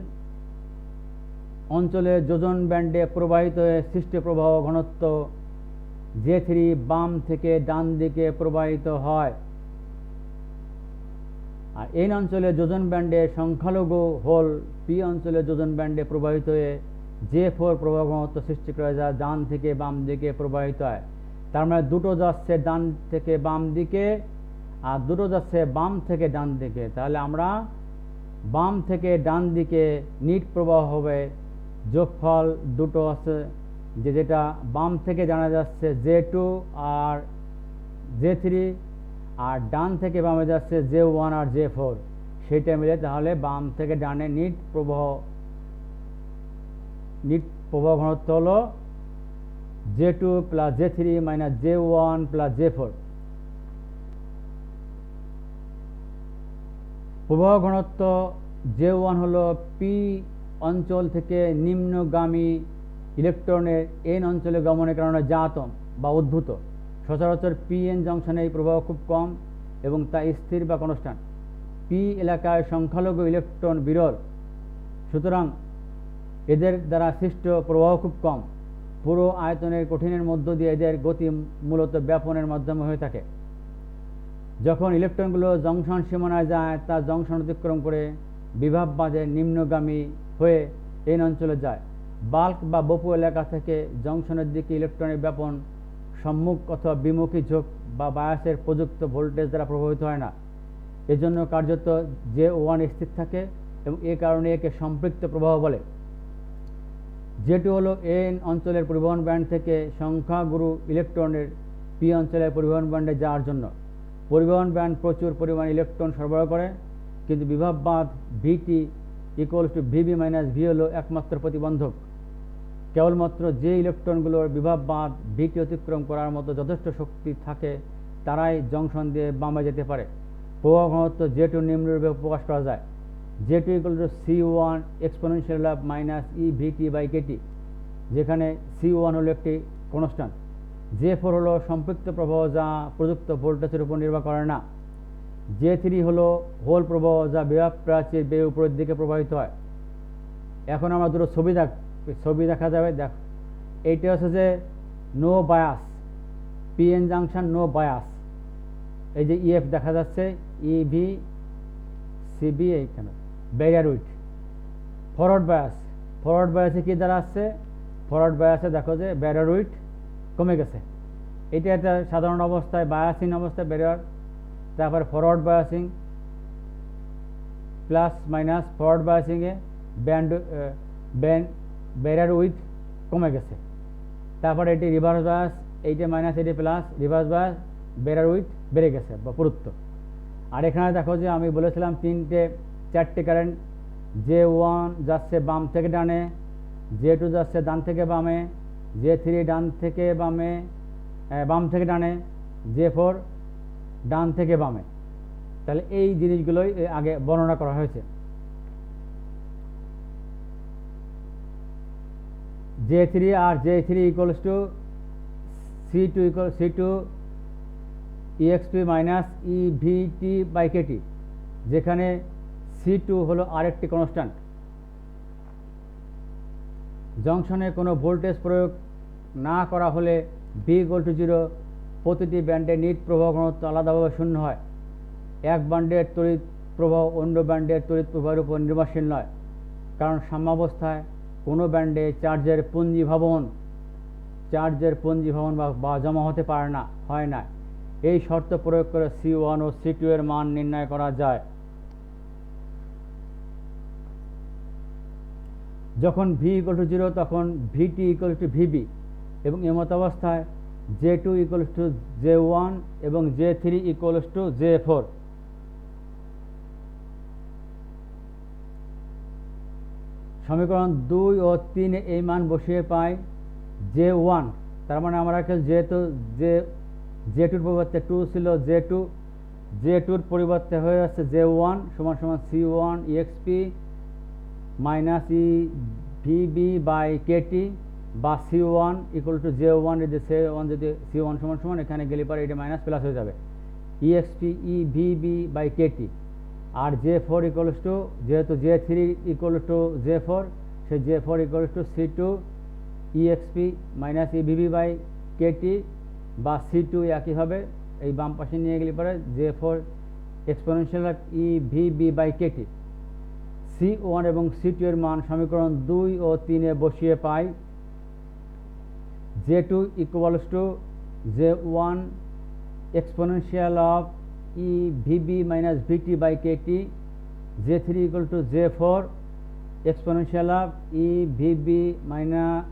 অঞ্চলের যোজন ব্যান্ডে প্রবাহিত হয়ে সৃষ্ট প্রবাহ ঘনত্ব J3 বাম থেকে ডান দিকে প্রবাহিত হয়। আর এন অঞ্চলের যোজন ব্যান্ডে সংখ্যালঘু হল পি অঞ্চলের যোজন ব্যান্ডে প্রবাহিত হয়ে J4 প্রবাহ ঘনত্ব সৃষ্টি করে, যা ডান থেকে বাম দিকে প্রবাহিত হয়। তার মানে দুটো যাচ্ছে ডান থেকে বাম দিকে আর দুটো যাচ্ছে বাম থেকে ডান দিকে। তাহলে আমরা বাম থেকে ডান দিকে নিট প্রবাহ হবে যোগফল দুটো আছে, যেটা বাম থেকে জানা যাচ্ছে J2 আর J3, আর ডান থেকে বামে যাচ্ছে J1 আর J4, সেইটা মিলে তাহলে বাম থেকে ডানে নিট প্রবাহ ঘনত্ব হলো J2 plus J3 minus J1 plus J4। প্রবাহ ঘনত্ব J1 হলো পি অঞ্চল থেকে নিম্নগামী ইলেকট্রনের এন অঞ্চলে গমনের কারণে জাত বা উদ্ভূত। সচরাচর পি এন জংশনে এই প্রবাহ খুব কম এবং তা স্থির বা কনস্ট্যান্ট। পি এলাকায় সংখ্যালঘু ইলেকট্রন বিরল, সুতরাং এদের দ্বারা সৃষ্ট প্রবাহ খুব কম। পুরো আয়তনের কঠিনের মধ্য দিয়ে এদের গতি মূলত ব্যাপনের মাধ্যমে হয়ে থাকে। যখন ইলেকট্রনগুলো জংশন সীমানায় যায়, তা জংশন অতিক্রম করে বিভববাদে নিম্নগামী হয়ে এন অঞ্চলে যায়। বাল্ক বা বপু এলাকা থেকে জংশনের দিকে ইলেকট্রনের ব্যাপন সম্মুখ অথবা বিমুখী ঝোঁক বা বায়াসের প্রযুক্ত ভোল্টেজ দ্বারা প্রভাবিত হয় না। এজন্য কার্যত J1 স্থির থাকে এবং এ কারণে একে সম্পৃক্ত প্রবাহ বলে। J2 হলো এন অঞ্চলের পরিবহন ব্যান্ড থেকে সংখ্যাগুরু ইলেকট্রনের পি অঞ্চলের পরিবহন ব্যান্ডে যাওয়ার জন্য। পরিবহন ব্যান্ড প্রচুর পরিমাণ ইলেকট্রন সরবরাহ করে, কিন্তু বিভববাদ VT = VB - V হলো একমাত্র প্রতিবন্ধক। কেবলমাত্র যে ইলেকট্রনগুলোর বিভববাদ VT অতিক্রম করার মতো যথেষ্ট শক্তি থাকে তারাই জংশন দিয়ে বামে যেতে পারে। প্রবাহ ঘনত্ব J2 নিম্নরূপে প্রকাশ করা যায়। J2 = C1 exponential of -eVT/kT, যেখানে C1 হলো একটি কনস্ট্যান্ট। J4 হলো সম্পৃক্ত প্রবাহ যা প্রযুক্ত ভোল্টেজের উপর নির্ভর করে না। J3 হলো হোল প্রবাহ যা বিভব প্রাচীর বেয়ে উপরের দিকে প্রবাহিত হয়। এখন আমরা দুটো ছবি দেখা যাবে। এইটা হচ্ছে যে no bias, PN junction no bias. এই যে EF দেখা যাচ্ছে, EV CB এইখানে ব্যারিয়ার উইথ। ফরওয়ার্ড বায়াসে কি দ্বারা আসছে? ফরওয়ার্ড বায়াসে দেখো যে ব্যারিয়ার উইথ কমে গেছে। এটা একটা সাধারণ অবস্থায় বায়াসিং অবস্থায় ব্যারিয়ার, তারপরে forward biasing plus minus, forward বায়াসিংয়ে ব্যারিয়ার উইথ কমে গেছে। তারপরে এটি রিভার্স বায়াস, এইটা মাইনাস এটি plus, reverse bias, barrier width বেড়ে গেছে বা পুরুত্ব। আর এখানে দেখো যে আমি বলেছিলাম চারটে কারেন্ট, J1 যাচ্ছে বাম থেকে ডানে, J2 যাচ্ছে ডান থেকে বামে, J3 ডান থেকে বামে, বাম থেকে ডানে, J4 ডান থেকে বামে। তাহলে এই জিনিসগুলোই আগে বর্ণনা করা হয়েছে। J3 আর J3 equals to C2 exp minus EVT by KT, যেখানে C2 হলো আরেকটি কনস্ট্যান্ট। জংশনে কোনো ভোল্টেজ প্রয়োগ না করা হলে V = 0, প্রতিটি ব্যান্ডে নিট প্রবাহ ঘনত্ব আলাদাভাবে শূন্য হয়। এক ব্যান্ডের তড়িৎ প্রবাহ অন্য ব্যান্ডের তড়িৎ প্রবাহের উপর নির্ভরশীল নয়, কারণ সাম্যাবস্থায় কোনো ব্যান্ডে চার্জের পুঞ্জীভবন বা জমা হতে হয় না। এই শর্ত প্রয়োগ করে C1 ও C2 এর মান নির্ণয় করা যায়। যখন V = 0 তখন VT = VB, এবং এমতাবস্থায় J2 = J1 এবং J3 = J4। সমীকরণ 2 ও 3 এ এই মান বসিয়ে পাই J1, তার মানে আমরা যেহেতু J2 পরিবর্তে 2 ছিল, J2 পরিবর্তে হয়ে যাচ্ছে J1 সমান C1 exp minus EVB by KT, বা C1 = J1 যদি C1 সমান এখানে গেলে পরে এটা মাইনাস প্লাস হয়ে যাবে exp EVB বাই KT। আর J4 যেহেতু J3 = J4, সেই J4 = C2 exp minus EVB by KT, বা C2 একই হবে, এই বাম পাশে নিয়ে গেলে পরে J4 exponential EVB by KT। C1 এবং C2 এর মান সমীকরণ 2 ও 3 এ বসিয়ে পাই J2 = J1 exponential of EVB minus VT by KT, J3 = J4 exponential of EVB minus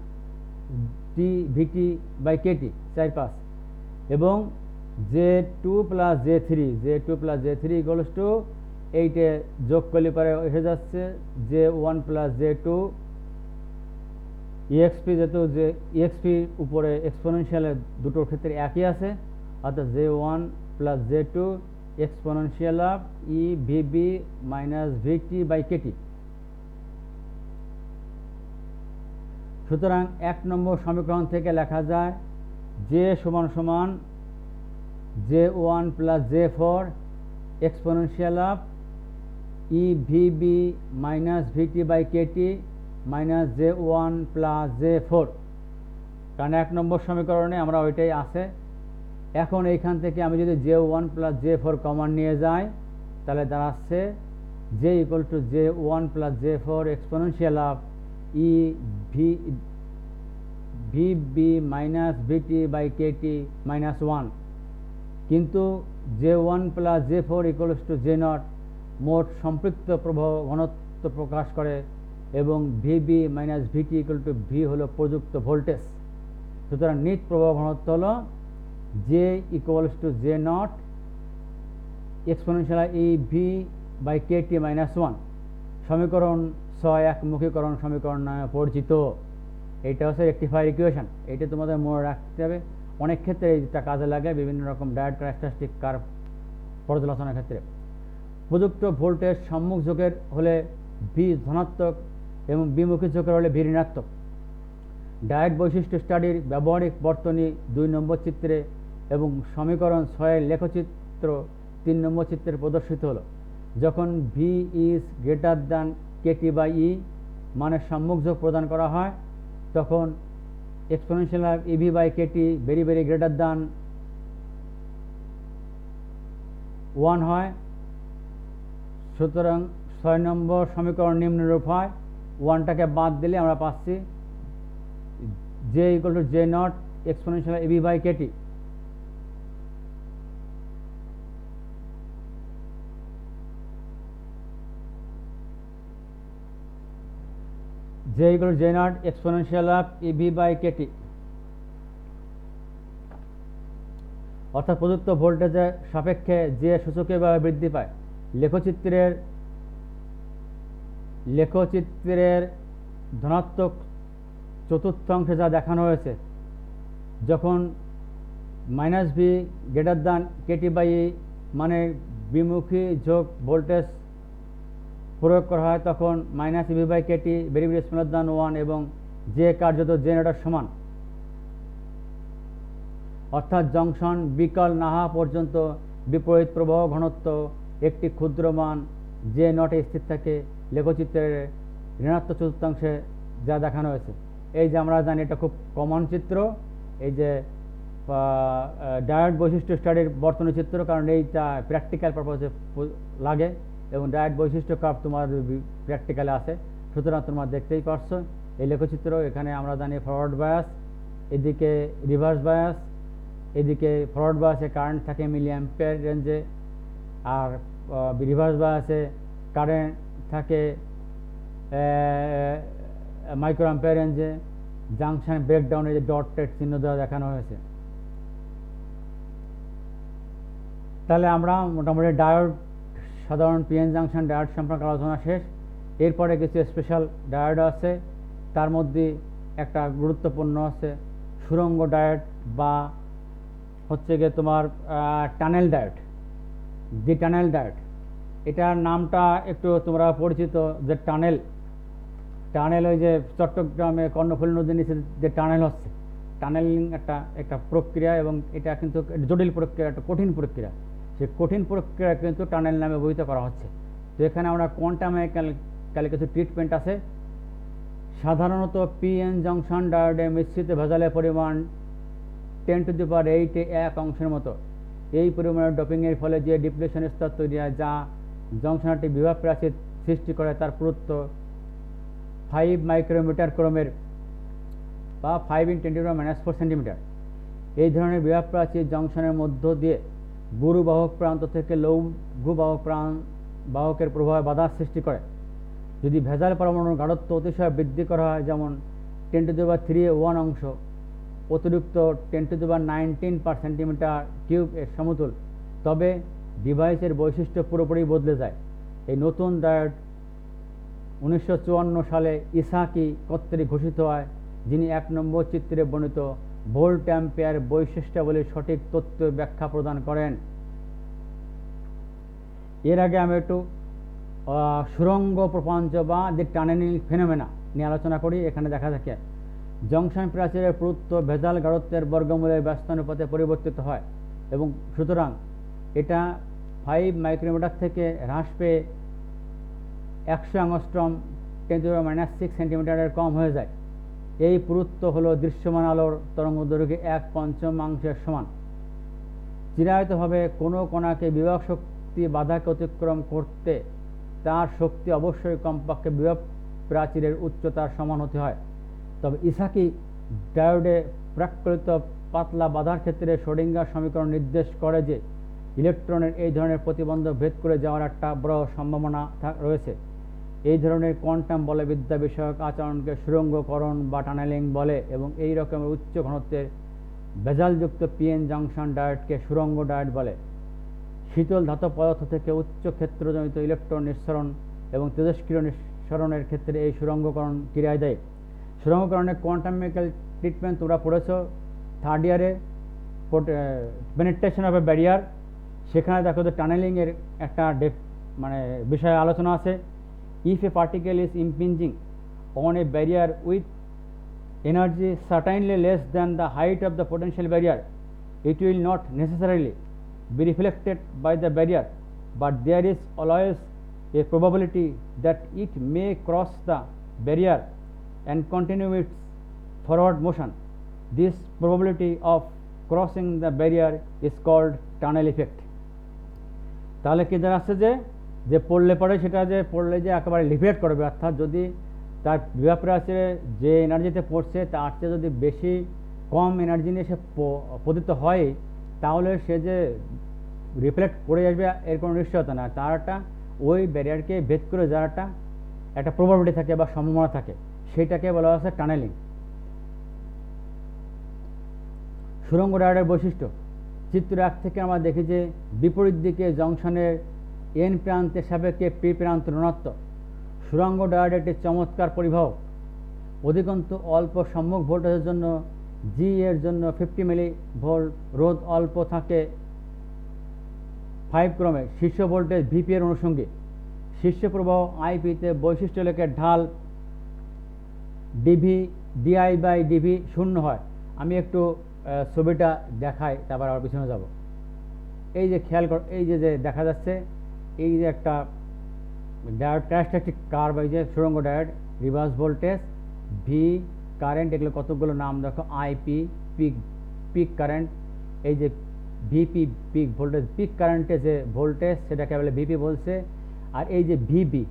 VT by KT 4-5, এবং J2 plus J3 এইটে যোগ করলে পরে এসে যাচ্ছে J1 plus J2 exp, যেহেতু যে exp উপরে এক্সপোনেনশিয়ালের দুটোর ক্ষেত্রে একই আছে, অর্থাৎ J1 plus J2 exponential of EVB minus VT by KT। সুতরাং 1 নম্বর সমীকরণ থেকে লেখা যায় J সমান J1 plus J4 exponential of EVB minus VT by KT minus J1 plus J4, কারণ 1 নম্বর সমীকরণে আমরা ওইটাই আছে। এখন এইখান থেকে আমি যদি J1 plus J4 কমন নিয়ে যাই, তাহলে দাঁড়াচ্ছে J = J1 plus J4 exponential of EVB minus VT by KT minus 1, কিন্তু J1 plus J4 = J0 মোট সম্পৃক্ত প্রবাহ ঘনত্ব প্রকাশ করে, এবং VB minus VT = V হলো প্রযুক্ত ভোল্টেজ। সুতরাং নিট প্রবাহ ঘনত্ব হলো J = J0 exponential EV by KT minus 1। সমীকরণ 6 একমুখীকরণ সমীকরণ নামে পরিচিত। এইটা হচ্ছে রেকটিফায়ার ইকুয়েশন। এইটা তোমাদের মনে রাখতে হবে, অনেক ক্ষেত্রে এইটা কাজে লাগে বিভিন্ন রকম ডায়োড ক্যারেক্টারিস্টিক কার্ভ পর্যালোচনার ক্ষেত্রে। প্রযুক্ত ভোল্টেজ সম্মুখ ঝোঁকের হলে V ধনাত্মক এবং বিমুখী ঝোঁকের হলে V ঋণাত্মক। ডায়োড বৈশিষ্ট্য স্টাডির ব্যবহারিক বর্তনী 2 নম্বর চিত্রে এবং সমীকরণ 6 এর লেখচিত্র 3 নম্বর চিত্রে প্রদর্শিত হলো। যখন V is greater than KT by E মানে সম্মুখ ঝোঁক প্রদান করা হয়, তখন exponential of EV by KT very very greater than 1 হয়। সুতরাং 6 নম্বর সমীকরণ নিম্নরূপ হয়। 1টাকে বাদ দিলে আমরা পাচ্ছি J = J0 exponential EV by KT। J = J0 exponential of EV by KT, অর্থাৎ প্রদত্ত ভোল্টেজের সাপেক্ষে যে সূচকীয়ভাবে বৃদ্ধি পায়। লেখচিত্রের ধনাত্মক চতুর্থাংশে যা দেখানো হয়েছে, যখন -V greater than KT by E মানে বিমুখী ঝোঁক ভোল্টেজ প্রয়োগ করা হয়, তখন -EV by KT very very smaller than 1 এবং যে কার্যত জেনারেটর সমান, অর্থাৎ জংশন বিকল না হওয়া পর্যন্ত বিপরীত প্রবাহ ঘনত্ব একটি ক্ষুদ্র মান যে নটে স্থির থাকে। লেখচিত্রের ঋণাত্মক চতুর্থাংশে যা দেখানো হয়েছে, এই যে আমরা জানি এটা খুব কমন চিত্র, এই যে ডায়োড বৈশিষ্ট্য স্টাডির বর্তনী চিত্র, কারণ এইটা প্র্যাকটিক্যাল পারপাসে লাগে এবং ডায়োড বৈশিষ্ট্য কাপ তোমার প্র্যাকটিক্যালে আছে, সুতরাং তোমরা দেখতেই পারছো এই লেখচিত্র। এখানে আমরা জানি ফরওয়ার্ড বায়াস, এদিকে রিভার্স বায়াস, এদিকে ফরওয়ার্ড বায়াসে কারেন্ট থাকে মিলি অ্যাম্পিয়ার রেঞ্জে, আর রিভার্স বায়াসে কারেন্ট থাকে মাইক্রো অ্যাম্পিয়ার রেঞ্জে। জাংশন ব্রেকডাউনে যে ডটেড চিহ্ন দেওয়া দেখানো হয়েছে। তাহলে আমরা মোটামুটি ডায়োড, সাধারণ পিএন জাংশন ডায়োড সম্পর্কে আলোচনা শেষ। এরপরে কিছু স্পেশাল ডায়োড আছে, তার মধ্যে একটা গুরুত্বপূর্ণ আছে সুরঙ্গ ডায়োড বা হচ্ছে গিয়ে তোমার টানেল ডায়োড। যে টানেল ডায়োড, এটার নামটা একটু তোমরা পরিচিত, যে টানেল ওই যে চট্টগ্রামে কর্ণফুলী নদীর নিচে যে টানেল হচ্ছে, টানেলিং একটা প্রক্রিয়া, এবং এটা কিন্তু জটিল প্রক্রিয়া, একটা কঠিন প্রক্রিয়া। সেই কঠিন প্রক্রিয়া কিন্তু টানেল নামে অভিহিত করা হচ্ছে। তো এখানে আমরা কোয়ান্টাম মেকানিক্যাল কিছু ট্রিটমেন্ট আছে। সাধারণত পিএন জংশন ডায়োডে মিশ্রিত ভেজালের পরিমাণ 10⁸ এক অংশের মতো। এই পরিমাণের ডোপিংয়ের ফলে যে ডিপ্লেশন স্তর তৈরি হয়, যা জংশনটি বিভব প্রাচীর সৃষ্টি করে, তার পুরুত্ব 5 মাইক্রোমিটার ক্রমের বা 5 × 10⁻⁴ সেন্টিমিটার। এই ধরনের বিভব প্রাচীর জংশনের মধ্য দিয়ে গুরু বাহক প্রান্ত থেকে লঘু বাহকের প্রবাহে বাধা সৃষ্টি করে। যদি ভেজাল পরমাণুর গাঢ়ত্ব অতিশয় বৃদ্ধি করা হয়, যেমন 10⁻³ অংশ অতিরিক্ত 10⁻19 সেন্টিমিটার কিউব এর সমতুল, তবে ডিভাইসের বৈশিষ্ট্য পুরোপুরি বদলে যায়। এই নতুন ডায়োড 1954 সালে ইসাকি কর্তৃক ঘোষিত হয়, যিনি 1 নম্বর চিত্রে বর্ণিত ভোল্ট অ্যাম্পিয়ার বৈশিষ্ট্যাবলীর সঠিক তথ্য ব্যাখ্যা প্রদান করেন। এর আগে আমি একটু সুরঙ্গ প্রপঞ্চ বা যে টানেলিং ফেনোমেনা নিয়ে আলোচনা করি। এখানে দেখা যাচ্ছে জংশন প্রাচীরের পুরুত্ব ভেজাল গাঢ়ত্বের বর্গমূলের ব্যস্তানুপাতে পরিবর্তিত হয়, এবং সুতরাং এটা 5 মাইক্রোমিটার থেকে হ্রাস পেয়ে 100 অ্যাংস্ট্রম 10⁻⁻⁶ সেন্টিমিটারের কম হয়ে যায়। এই পুরুত্ব হলো দৃশ্যমান আলোর তরঙ্গদৈর্ঘ্যে 1/5 সমান। চিরায়তভাবে কোনো কণাকে বিভব শক্তি বাধাকে অতিক্রম করতে তার শক্তি অবশ্যই কমপক্ষে বিভব প্রাচীরের উচ্চতার সমান হতে হয়। তবে ইসাকি ডায়োডে প্রাকৃত পাতলা বাধার ক্ষেত্রে শ্রোডিঙ্গার সমীকরণ নির্দেশ করে যে ইলেকট্রনের এই ধরনের প্রতিবন্ধক ভেদ করে যাওয়ার একটা বড় সম্ভাবনা রয়েছে। এই ধরনের কোয়ান্টাম বলবিদ্যা বিষয়ক আচরণকে সুরঙ্গকরণ বা টানেলিং বলে, এবং এই রকমের উচ্চ ঘনত্বের ভেজালযুক্ত পিএন জংশন ডায়োডকে সুরঙ্গ ডায়োড বলে। শীতল ধাতব পদার্থ থেকে উচ্চ ক্ষেত্রজনিত ইলেকট্রন নিঃসরণ এবং তেজস্ক্রিয় নিঃসরণের ক্ষেত্রে এই সুরঙ্গকরণ ক্রিয়ায় দেয়। সুরঙ্গকরণের কোয়ান্টাম মেকানিক্যাল ট্রিটমেন্ট তোমরা পড়েছো 3rd ইয়ারে, পেনিট্রেশন অফ এ ব্যারিয়ার। সেখানে দেখো যে টানেলিংয়ের একটা বিষয়ে আলোচনা আছে। If a particle is impinging on a barrier with energy certainly less than the height of the potential barrier, it will not necessarily be reflected by the barrier, but there is always a probability that it may cross the barrier and continue its forward motion. This probability of crossing the barrier is called tunnel effect. তাহলে কি দাঁড়াচ্ছে যে পড়লে পরে সেটা যে পড়লে যে একেবারে লিফলেক্ট করবে, অর্থাৎ যদি তার বিভব প্রাচীরে যে এনার্জিতে পড়ছে তার চেয়ে যদি বেশি কম এনার্জি নিয়ে সে পতিত হয়, তাহলে সে যে রিফ্লেক্ট করে আসবে এর কোনো নিশ্চয়তা না। তার একটা ওই ব্যারিয়ারকে ভেদ করে যাওয়ার একটা প্রবাবিলিটি থাকে বা সম্ভাবনা থাকে, সেইটাকে বলা হচ্ছে টানেলিং। সুরঙ্গ ডায়োডের বৈশিষ্ট্য চিত্র 1 থেকে আমরা দেখি যে বিপরীত দিকে জংশনের এন প্রান্তের সাপেক্ষে পি প্রান্ত ঋণাত্মক। সুরঙ্গ ডায়োড একটি চমৎকার পরিবাহক। অধিকন্তু অল্প সম্মুখ ভোল্টেজের জন্য জি এর জন্য 50 মিলিভোল্ট রোধ অল্প থাকে 5 ক্রমে। শীর্ষ ভোল্টেজ ভিপি এর অনুষঙ্গী। শীর্ষ প্রবাহ আইপিতে বৈশিষ্ট্য লেখের ঢাল ডিভি ডিআই বাই ডিভি শূন্য হয়। আমি একটু ছবিটা দেখাই, তারপর আবার পিছনে যাব। এই যে খেয়াল কর, এই যে দেখা যাচ্ছে, এই যে একটা ডায়োড ক্যারেক্টারিস্টিক কার্ভ, এই যে সুড়ঙ্গ diode, reverse voltage, V current, এগুলো কতগুলো নাম দেখো, আইপি পিক, পিক কারেন্ট, এই যে ভিপি পিক ভোল্টেজ, পিক কারেন্টে যে ভোল্টেজ সেটাকে বলে ভিপি বলছে। আর এই যে ভিবি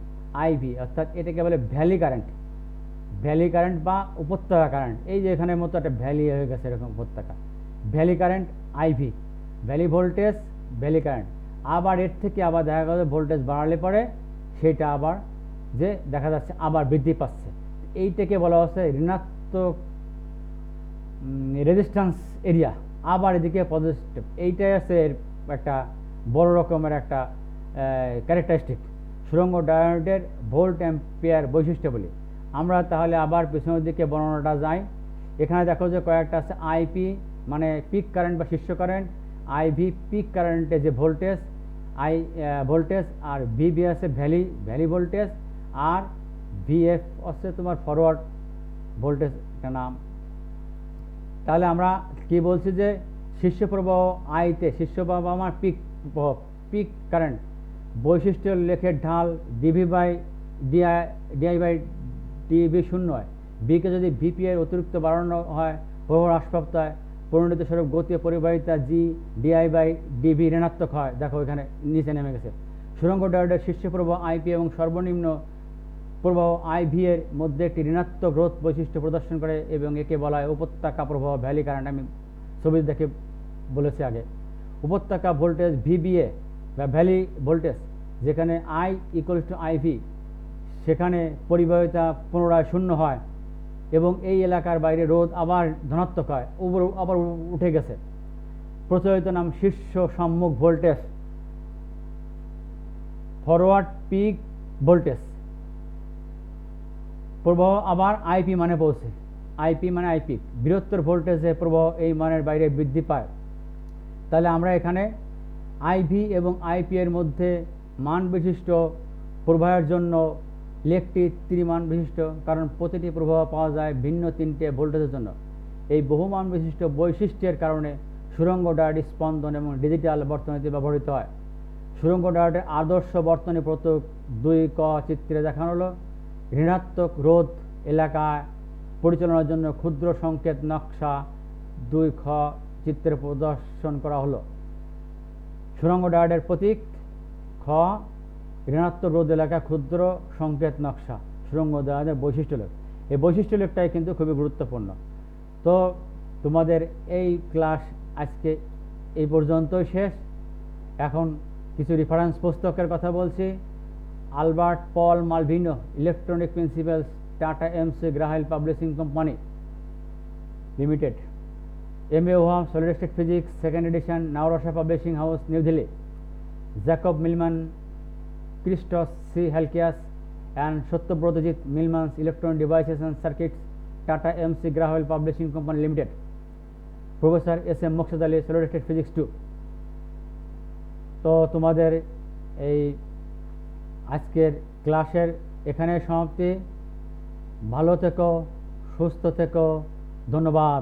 আইভি, অর্থাৎ এটাকে বলে ভ্যালি কারেন্ট, ভ্যালি কারেন্ট বা উপত্যকা কারেন্ট। এই যে এখানের মতো একটা ভ্যালি হয়ে গেছে এরকম উপত্যকা, valley current IV, valley voltage, valley current. আবার এর থেকে আবার দেখা গেল ভোল্টেজ বাড়ালে পরে সেটা আবার যে দেখা যাচ্ছে আবার বৃদ্ধি পাচ্ছে, এইটাকে বলা হচ্ছে ঋণাত্মক রেজিস্ট্যান্স এরিয়া। আবার এদিকে পজিটিভ, এইটাই আছে এর একটা বড় রকমের একটা ক্যারেক্টারিস্টিক সুড়ঙ্গ ডায়োডের ভোল্ট অ্যাম্পিয়ার বৈশিষ্ট্য বলি আমরা। তাহলে আবার পিছনের দিকে বর্ণনাটা যাই। এখানে দেখো যে কয়েকটা আছে, আইপি মানে পিক কারেন্ট বা শীর্ষ কারেন্ট, আইভি পিক কারেন্টে যে ভোল্টেজ, ভোল্টেজ, আর ভিবি আছে ভ্যালি ভোল্টেজ, আর ভিএফ হচ্ছে তোমার ফরওয়ার্ড ভোল্টেজ একটা নাম। তাহলে আমরা কি বলছি যে শীর্ষ প্রবাহ আইতে, শীর্ষ প্রবাহ আমার পিক প্রবাহ, পিক কারেন্ট বৈশিষ্ট্য লেখের ঢাল dV by dI by dV শূন্য হয়। বিকে যদি ভিপি এর অতিরিক্ত বাড়ানো হয়, প্রবাহ হ্রাসপ্রাপ্ত হয়, পরিণত স্বরূপ গতি পরিবাহিতা জি ডিআই বাই ডিভি ঋণাত্মক হয়। দেখো এখানে নিচে নেমে গেছে। সুড়ঙ্গ ডায়োডের শীর্ষ প্রবাহ আইপি এবং সর্বনিম্ন প্রবাহ আইভি এর মধ্যে একটি ঋণাত্মক রোধ বৈশিষ্ট্য প্রদর্শন করে এবং একে বলা হয় উপত্যকা প্রবাহ, ভ্যালি কারেন্ট। আমি ছবি দেখে বলেছি আগে। উপত্যকা ভোল্টেজ ভিবিএ বা ভ্যালি ভোল্টেজ, যেখানে আই ইকুয়াল টু আইভি, সেখানে পরিবাহিতা পুনরায় শূন্য হয় এবং এই এলাকার বাইরে রোধ আবার ধনাত্মক হয়, আবার উঠে গেছে। প্রচলিত নাম শীর্ষ সম্মুখ ভোল্টেজ, ফরওয়ার্ড পিক ভোল্টেজ। প্রবাহ আবার আইপি মানে পৌঁছে, আইপি মানে আইপি, বৃহত্তর ভোল্টেজে প্রবাহ এই মানের বাইরে বৃদ্ধি পায়। তাহলে আমরা এখানে আইভি এবং আইপি এর মধ্যে মান বিশিষ্ট প্রবাহের জন্য লেখটি ত্রিমান বিশিষ্ট, কারণ প্রতিটি প্রবাহ পাওয়া যায় ভিন্ন তিনটে ভোল্টেজের জন্য। এই বহুমান বিশিষ্ট বৈশিষ্ট্যের কারণে সুড়ঙ্গ ডায়োড স্পন্দন এবং ডিজিটাল বর্তনীতে ব্যবহৃত হয়। সুড়ঙ্গ ডায়োডের আদর্শ বর্তনী প্রতীক 2ক চিত্রে দেখানো হলো। ঋণাত্মক রোধ এলাকায় পরিচালনার জন্য ক্ষুদ্র সংকেত নকশা 2খ চিত্রে প্রদর্শন করা হলো। সুড়ঙ্গ ডায়োডের প্রতীক খ, ঋণাত্মক রোধ এলাকায় ক্ষুদ্র সংকেত নকশা, সুড়ঙ্গ ডায়োডের বৈশিষ্ট্য লেখ। এই বৈশিষ্ট্য লেখটাই কিন্তু খুবই গুরুত্বপূর্ণ। তো তোমাদের এই ক্লাস আজকে এই পর্যন্তই শেষ। এখন কিছু রেফারেন্স পুস্তকের কথা বলছি। Albert Paul মালভিনো, electronic principles, tata MC গ্রাহাইল publishing company limited. M A. Ohm, solid state physics, second addition, নাওরসা publishing house, new Delhi. Jacob Millman, ক্রিস্টস C হেলকিয়াস and সত্যব্রতজিৎ মিলম্যানস electronic devices and circuits, tata MC গ্রাহাইল publishing company limited. Professor SM. Mokshed Ali, solid state physics 2। তো তোমাদের এই আজকের ক্লাসের এখানে সমাপ্তি। ভালো থেকো, সুস্থ থেকো, ধন্যবাদ।